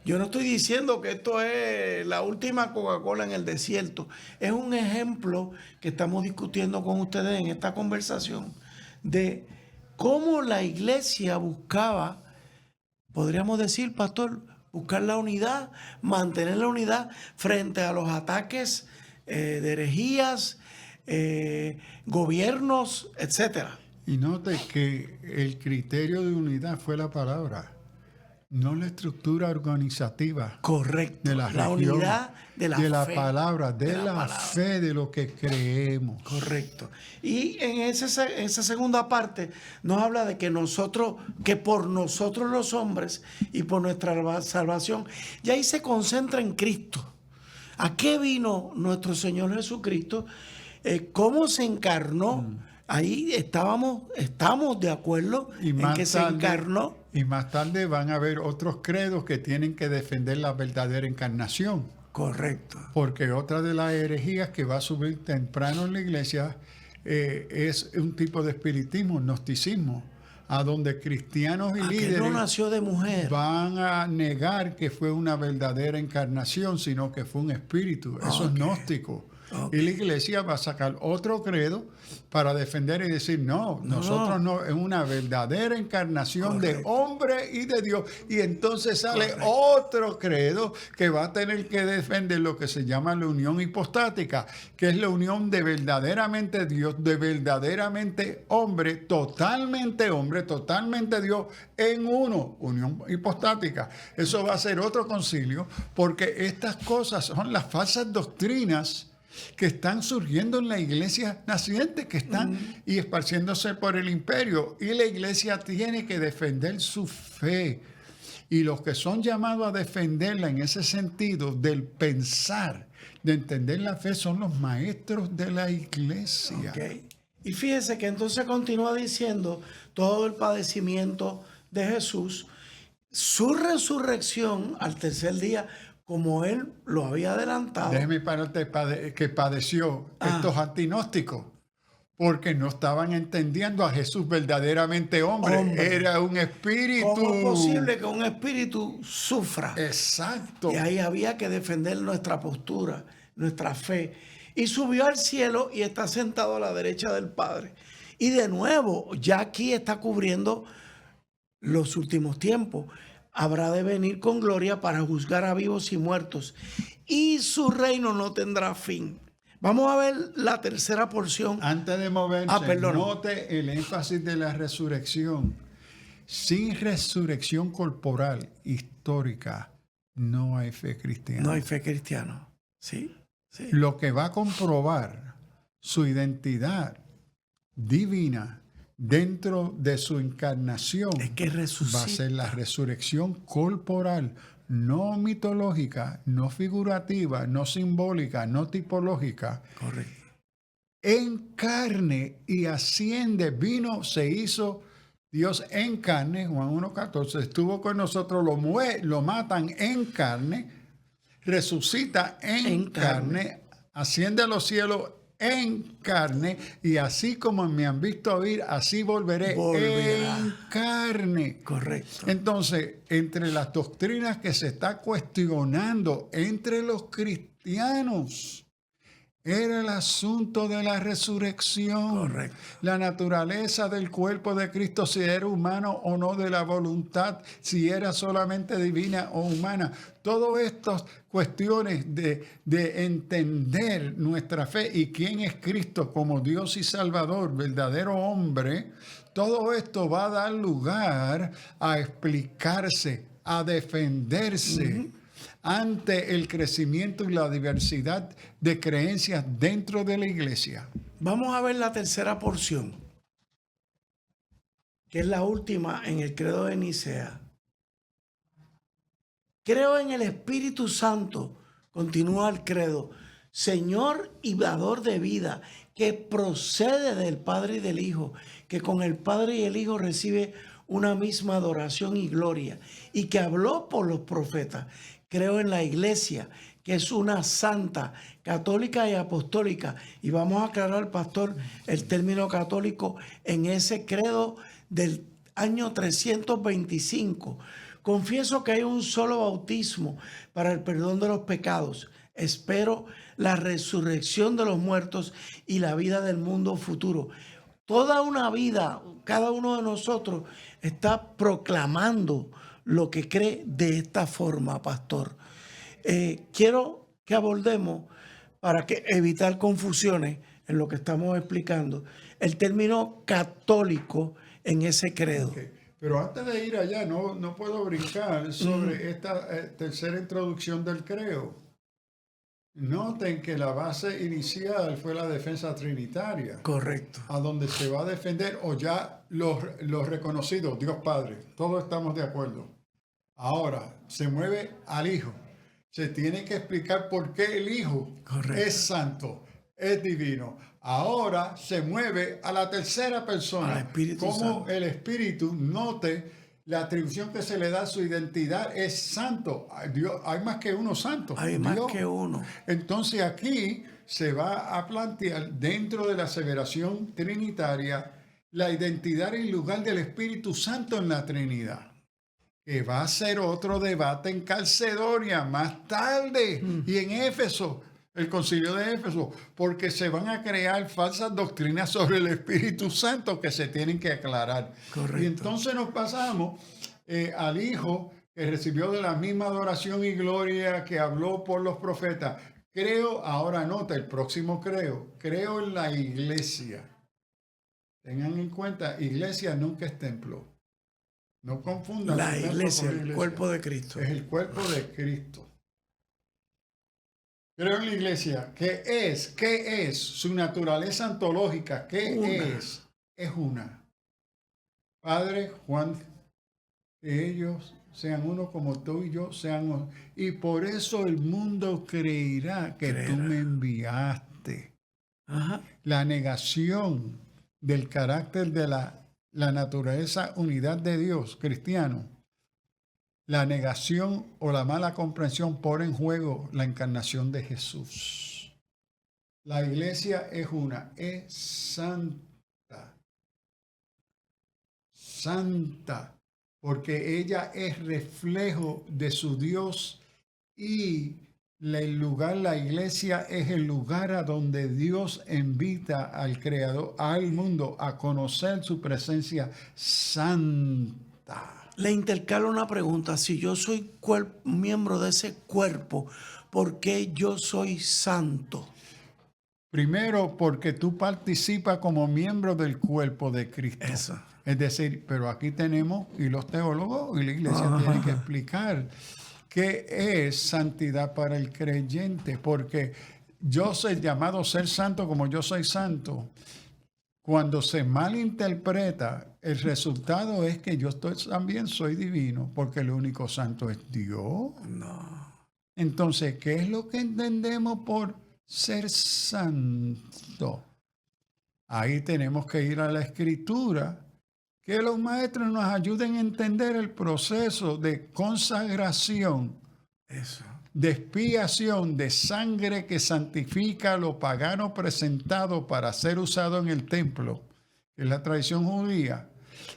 Yo no estoy diciendo que esto es la última Coca-Cola en el desierto. Es un ejemplo que estamos discutiendo con ustedes en esta conversación de cómo la iglesia buscaba, podríamos decir, pastor, buscar la unidad, mantener la unidad frente a los ataques de herejías, gobiernos, etcétera. Y note que el criterio de unidad fue la palabra, no la estructura organizativa. Correcto. De la La religión, unidad de la fe. palabra, de la palabra. fe, de lo que creemos. Correcto. Y en esa segunda parte nos habla de que por nosotros los hombres y por nuestra salvación, y ahí se concentra en Cristo. ¿A qué vino nuestro Señor Jesucristo? ¿Cómo se encarnó? Ahí estamos de acuerdo Y en más que se tarde- encarnó. Y más tarde van a haber otros credos que tienen que defender la verdadera encarnación. Correcto. Porque otra de las herejías que va a subir temprano en la iglesia es un tipo de espiritismo, gnosticismo, a donde cristianos y Que líderes no nació de mujer. van a negar que fue una verdadera encarnación, sino que fue un espíritu. Eso es gnóstico. Y la iglesia va a sacar otro credo para defender y decir, no, nosotros no, es una verdadera encarnación de hombre y de Dios. Y entonces sale otro credo que va a tener que defender lo que se llama la unión hipostática, que es la unión de verdaderamente Dios, de verdaderamente hombre, totalmente Dios en uno, unión hipostática. Eso va a ser otro concilio, porque estas cosas son las falsas doctrinas que están surgiendo en la iglesia naciente, que están y esparciéndose por el imperio. Y la iglesia tiene que defender su fe. Y los que son llamados a defenderla en ese sentido del pensar, de entender la fe, son los maestros de la iglesia. Ok. Y fíjese que entonces continúa diciendo todo el padecimiento de Jesús, su resurrección al tercer día, como él lo había adelantado. Déjeme pararte, que padeció estos antinósticos, porque no estaban entendiendo a Jesús verdaderamente hombre. Era un espíritu. ¿Cómo es posible que un espíritu sufra? Exacto. Y ahí había que defender nuestra postura, nuestra fe. Y subió al cielo y está sentado a la derecha del Padre. Y de nuevo, ya aquí está cubriendo los últimos tiempos. Habrá de venir con gloria para juzgar a vivos y muertos. Y su reino no tendrá fin. Vamos a ver la tercera porción. Antes de moverse, perdón. note el énfasis de la resurrección. Sin resurrección corporal histórica, no hay fe cristiana. No hay fe cristiana. Sí, sí. Lo que va a comprobar su identidad divina dentro de su encarnación Es que resucita. va a ser la resurrección corporal, no mitológica, no figurativa, no simbólica, no tipológica. Correcto. En carne y asciende, vino, se hizo Dios en carne, Juan 1.14, estuvo con nosotros, lo matan en carne, resucita en carne, asciende a los cielos en carne, y así como me han visto oír, así volverá en carne. Correcto. Entonces, entre las doctrinas que se está cuestionando entre los cristianos, era el asunto de la resurrección. Correcto. La naturaleza del cuerpo de Cristo, si era humano o no, de la voluntad, si era solamente divina o humana. Todas estas cuestiones de entender nuestra fe y quién es Cristo como Dios y Salvador, verdadero hombre, todo esto va a dar lugar a explicarse, a defenderse ante el crecimiento y la diversidad de creencias dentro de la iglesia. Vamos a ver la tercera porción, que es la última en el credo de Nicea. Creo en el Espíritu Santo, continúa el credo, Señor y dador de vida, que procede del Padre y del Hijo, que con el Padre y el Hijo recibe una misma adoración y gloria, y que habló por los profetas. Creo en la iglesia, que es una santa, católica y apostólica. Y vamos a aclarar, pastor, el término católico en ese credo del año 325. Confieso que hay un solo bautismo para el perdón de los pecados. Espero la resurrección de los muertos y la vida del mundo futuro. Toda una vida, cada uno de nosotros está proclamando lo que cree de esta forma, pastor. Quiero que abordemos, para evitar confusiones en lo que estamos explicando, el término católico en ese credo. Okay. Pero antes de ir allá, no puedo brincar sobre esta tercera introducción del credo. Noten que la base inicial fue la defensa trinitaria. Correcto. A donde se va a defender, o ya los reconocidos, Dios Padre. Todos estamos de acuerdo. Ahora, se mueve al Hijo. Se tiene que explicar por qué el Hijo es santo, es divino. Ahora se mueve a la tercera persona. Al Espíritu como Santo. El Espíritu, note la atribución que se le da a su identidad, es santo. Dios, hay más que uno santo. Hay más que uno. Entonces aquí se va a plantear dentro de la aseveración trinitaria la identidad y lugar del Espíritu Santo en la Trinidad, que va a ser otro debate en Calcedonia más tarde y en Éfeso, el concilio de Éfeso, porque se van a crear falsas doctrinas sobre el Espíritu Santo que se tienen que aclarar. Correcto. Y entonces nos pasamos al Hijo, que recibió de la misma adoración y gloria que habló por los profetas. Creo, ahora nota, el próximo creo en la iglesia. Tengan en cuenta, iglesia nunca es templo. No confundan La templo iglesia, con el iglesia. cuerpo de Cristo. Es el cuerpo de Cristo. Creo en la iglesia. ¿Qué es? ¿Qué es? Su naturaleza ontológica. ¿Qué Una. es? Es una. Padre, Juan, que ellos sean uno como tú y yo sean uno. Y por eso el mundo creerá que tú me enviaste. Ajá. La negación del carácter de la naturaleza unidad de Dios cristiano, la negación o la mala comprensión pone en juego la encarnación de Jesús. La iglesia es una, es santa. Santa, porque ella es reflejo de su Dios y la iglesia es el lugar a donde Dios invita al Creador, al mundo, a conocer su presencia santa. Le intercalo una pregunta. Si yo soy miembro de ese cuerpo, ¿por qué yo soy santo? Primero, porque tú participas como miembro del cuerpo de Cristo. Eso. Es decir, pero aquí tenemos, y los teólogos y la iglesia tienen que explicar qué es santidad para el creyente, porque yo soy llamado a ser santo como yo soy santo. Cuando se malinterpreta, el resultado es que yo también soy divino, porque el único santo es Dios. No. Entonces, ¿qué es lo que entendemos por ser santo? Ahí tenemos que ir a la Escritura, que los maestros nos ayuden a entender el proceso de consagración, Eso. de expiación, de sangre que santifica a lo pagano presentado para ser usado en el templo, que es la tradición judía,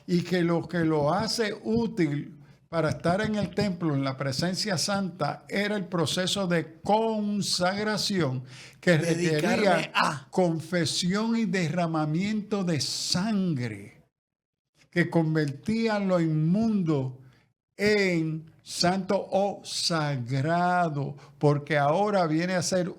y que lo hace útil para estar en el templo, en la presencia santa, era el proceso de consagración que requería confesión y derramamiento de sangre, que convertía lo inmundo en santo o sagrado, porque ahora viene a ser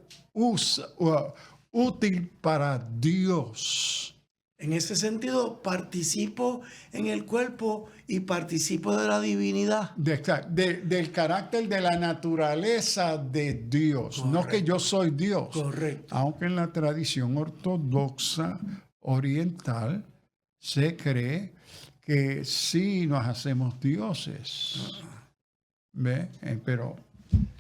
útil para Dios. En ese sentido, participo en el cuerpo y participo de la divinidad. Del carácter de la naturaleza de Dios. Correcto. No que yo soy Dios. Correcto. Aunque en la tradición ortodoxa oriental se cree que sí nos hacemos dioses. ¿Ve? Pero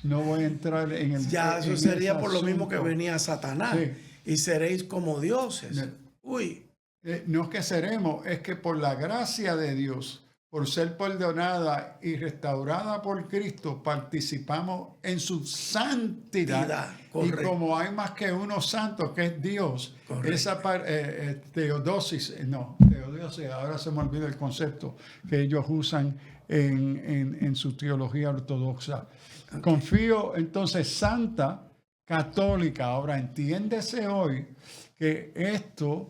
no voy a entrar en el... Ya, eso en sería ese por lo mismo que asunto. venía Satanás. Sí. Y seréis como dioses. No. Uy. No es que seremos, es que por la gracia de Dios, por ser perdonada y restaurada por Cristo, participamos en su santidad. Y Correcto. como hay más que uno santo, que es Dios, Correcto. esa teodosis, ahora se me olvida el concepto que ellos usan en su teología ortodoxa. Okay. Confío entonces santa, católica. Ahora entiéndese hoy que esto...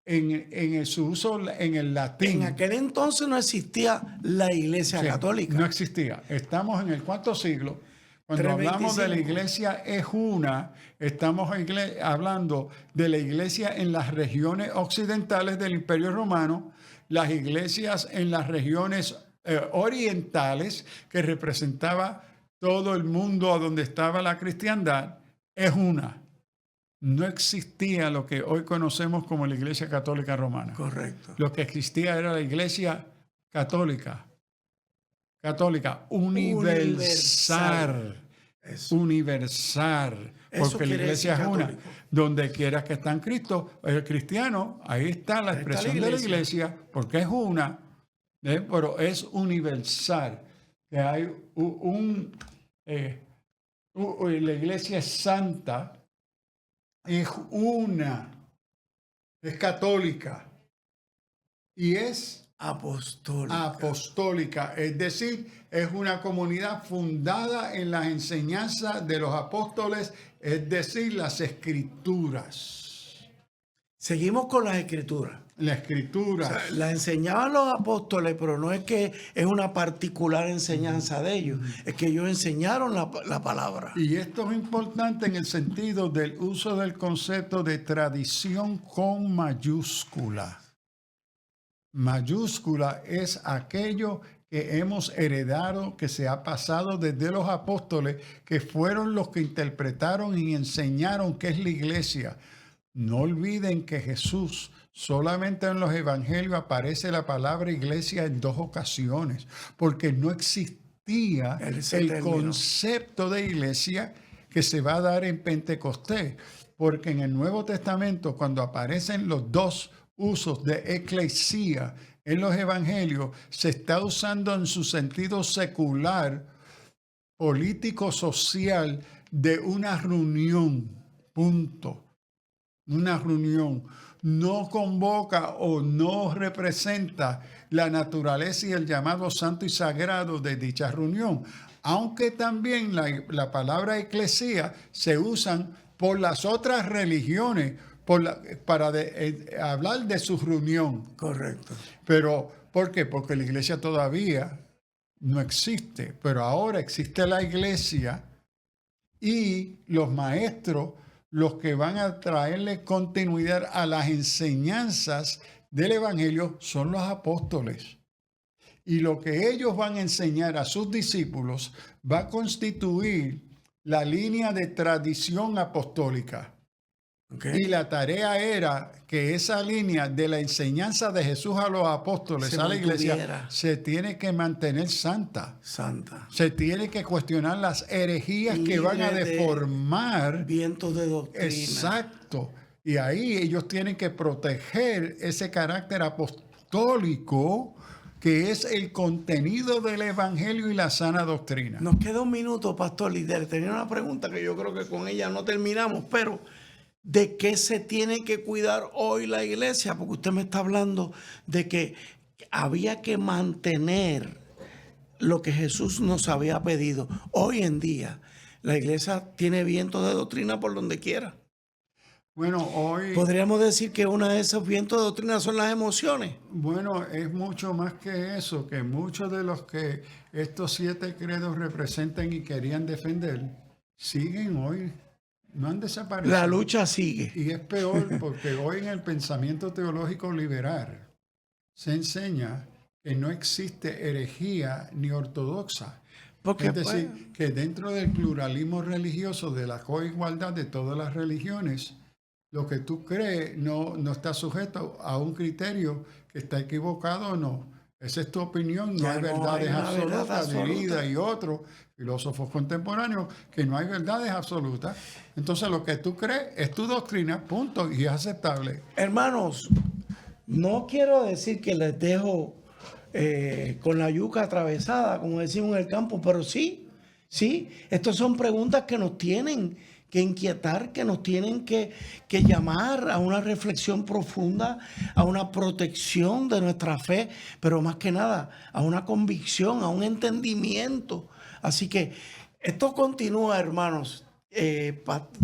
En su uso en el latín. En aquel entonces no existía la iglesia católica. No existía. Estamos en el cuarto siglo. Cuando hablamos de la iglesia es una, estamos hablando de la iglesia en las regiones occidentales del Imperio Romano, las iglesias en las regiones orientales, que representaba todo el mundo a donde estaba la cristiandad, es una. No existía lo que hoy conocemos como la Iglesia Católica Romana. Correcto. Lo que existía era la Iglesia Católica. Universal. Universal. Porque la Iglesia es una. Donde quiera que está en Cristo, el cristiano, ahí está la expresión de la Iglesia, porque es una, pero es universal. Que hay la Iglesia es santa. Es una, es católica y es apostólica, es decir, es una comunidad fundada en las enseñanzas de los apóstoles, es decir, las escrituras. Seguimos con las escrituras. La escritura. O sea, la enseñaban los apóstoles, pero no es que es una particular enseñanza de ellos, es que ellos enseñaron la palabra. Y esto es importante en el sentido del uso del concepto de tradición con mayúscula. Mayúscula es aquello que hemos heredado, que se ha pasado desde los apóstoles, que fueron los que interpretaron y enseñaron qué es la iglesia. No olviden que Jesús, solamente en los evangelios aparece la palabra iglesia en 2 ocasiones, porque no existía el concepto de iglesia que se va a dar en Pentecostés, porque en el Nuevo Testamento, cuando aparecen los 2 usos de eclesia, en los evangelios se está usando en su sentido secular, político, social, de una reunión, punto. Una reunión. No convoca o no representa la naturaleza y el llamado santo y sagrado de dicha reunión. Aunque también la palabra eclesía se usan por las otras religiones para hablar de su reunión. Correcto. Pero, ¿por qué? Porque la iglesia todavía no existe, pero ahora existe la iglesia y los maestros, los que van a traerle continuidad a las enseñanzas del evangelio, son los apóstoles. Y lo que ellos van a enseñar a sus discípulos va a constituir la línea de tradición apostólica. Okay. Y la tarea era que esa línea de la enseñanza de Jesús a los apóstoles, Se a la iglesia, mantuviera. se tiene que mantener santa. Santa. Se tiene que cuestionar las herejías que van a Libre de deformar. Vientos de doctrina. Exacto. Y ahí ellos tienen que proteger ese carácter apostólico que es el contenido del evangelio y la sana doctrina. Nos queda un minuto, Pastor Líder. Tenía una pregunta que yo creo que con ella no terminamos, pero ¿de qué se tiene que cuidar hoy la iglesia? Porque usted me está hablando de que había que mantener lo que Jesús nos había pedido. Hoy en día, la iglesia tiene vientos de doctrina por donde quiera. Bueno, hoy... Podríamos decir que uno de esos vientos de doctrina son las emociones. Bueno, es mucho más que eso, que muchos de los que estos 7 credos representan y querían defender, siguen hoy, no han desaparecido. La lucha sigue. Y es peor porque hoy en el pensamiento teológico liberal se enseña que no existe herejía ni ortodoxa. Porque Es decir, que dentro del pluralismo religioso, de la coigualdad de todas las religiones, lo que tú crees no está sujeto a un criterio que está equivocado o no. Esa es tu opinión, no Ya hay no verdades hay una verdad absolutas, absoluta. Derrida y otros filósofos contemporáneos, que no hay verdades absolutas. Entonces lo que tú crees es tu doctrina, punto, y es aceptable. Hermanos, no quiero decir que les dejo con la yuca atravesada, como decimos en el campo, pero sí, estas son preguntas que nos tienen que inquietar, que nos tienen que llamar a una reflexión profunda, a una protección de nuestra fe, pero más que nada a una convicción, a un entendimiento. Así que esto continúa, hermanos.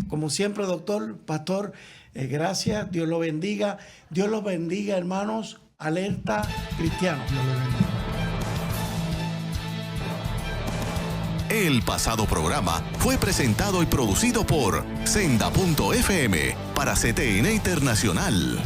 Como siempre, doctor, pastor, gracias, Dios lo bendiga. Dios los bendiga, hermanos. Alerta Cristiano. Dios le bendiga. El pasado programa fue presentado y producido por Senda.fm para CTN Internacional.